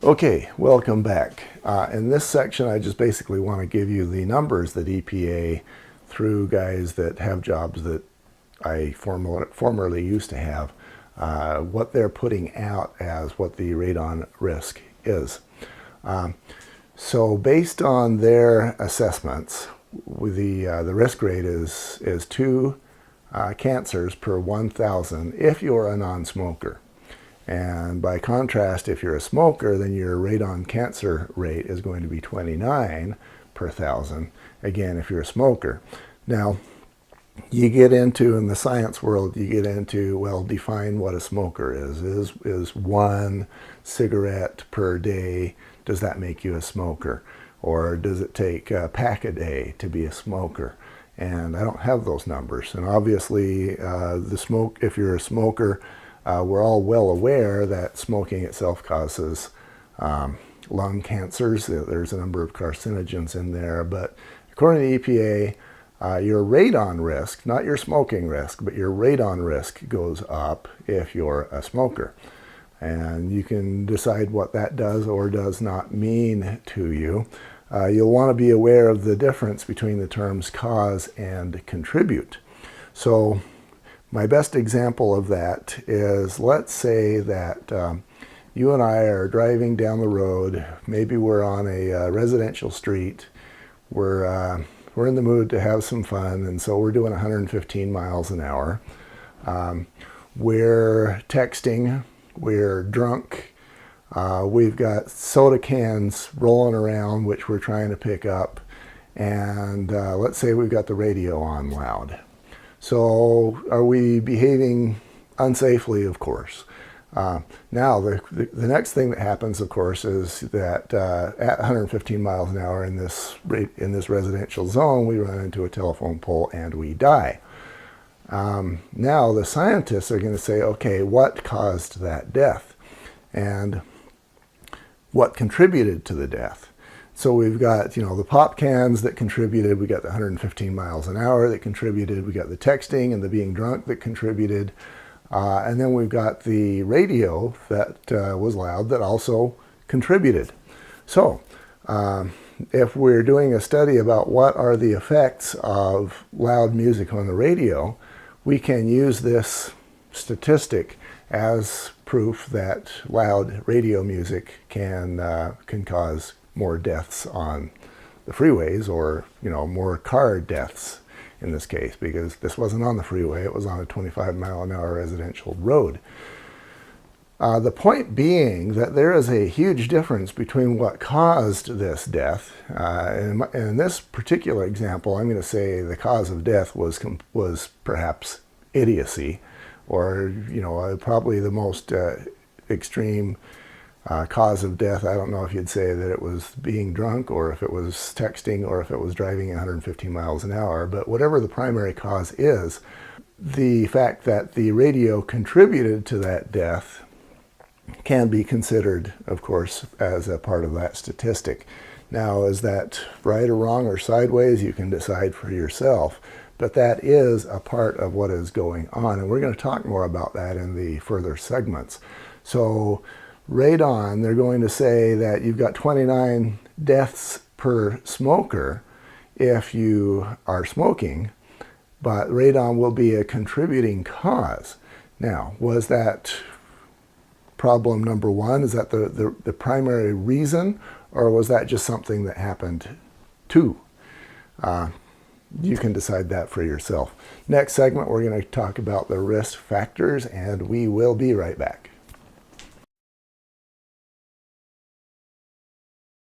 Okay, welcome back. In this section, I just basically want to give you the numbers that EPA, through guys that have jobs that I formerly used to have, what they're putting out as what the radon risk is. So based on their assessments, the risk rate is 2 cancers per 1,000 if you're a non-smoker. And by contrast, if you're a smoker, then your radon cancer rate is going to be 29 per 1,000, again, if you're a smoker. Now, you get into, in the science world, you get into, well, define what a smoker is. Is 1 cigarette per day, does that make you a smoker? Or does it take a pack a day to be a smoker? And I don't have those numbers. And obviously, if you're a smoker, we're all well aware that smoking itself causes lung cancers. There's a number of carcinogens in there, but according to EPA, your radon risk, not your smoking risk, but your radon risk goes up if you're a smoker. And you can decide what that does or does not mean to you. You'll want to be aware of the difference between the terms cause and contribute. So my best example of that is, let's say that you and I are driving down the road. Maybe we're on a residential street. We're in the mood to have some fun, and so we're doing 115 miles an hour. We're texting. We're drunk. We've got soda cans rolling around, which we're trying to pick up. And let's say we've got the radio on loud. So are we behaving unsafely? Of course. Now, the next thing that happens, of course, is that at 115 miles an hour in this residential zone, we run into a telephone pole and we die. Now, the scientists are going to say, okay, what caused that death? And what contributed to the death? So we've got, the pop cans that contributed. We got the 115 miles an hour that contributed. We got the texting and the being drunk that contributed. And then we've got the radio that was loud that also contributed. So if we're doing a study about what are the effects of loud music on the radio, we can use this statistic as proof that loud radio music can cause more deaths on the freeways, or more car deaths in this case, because this wasn't on the freeway, it was on a 25-mile-an-hour residential road. The point being that there is a huge difference between what caused this death. In this particular example, I'm going to say the cause of death was perhaps idiocy, or probably the most extreme cause of death. I don't know if you'd say that it was being drunk, or if it was texting, or if it was driving 115 miles an hour. But whatever the primary cause is, the fact that the radio contributed to that death can be considered, of course, as a part of that statistic. Now, is that right or wrong or sideways? You can decide for yourself. But that is a part of what is going on. And we're going to talk more about that in the further segments. So radon, they're going to say that you've got 29 deaths per smoker if you are smoking, but radon will be a contributing cause. Now, was that problem number one? Is that the primary reason, or was that just something that happened too? You can decide that for yourself. Next segment, we're going to talk about the risk factors, and we will be right back.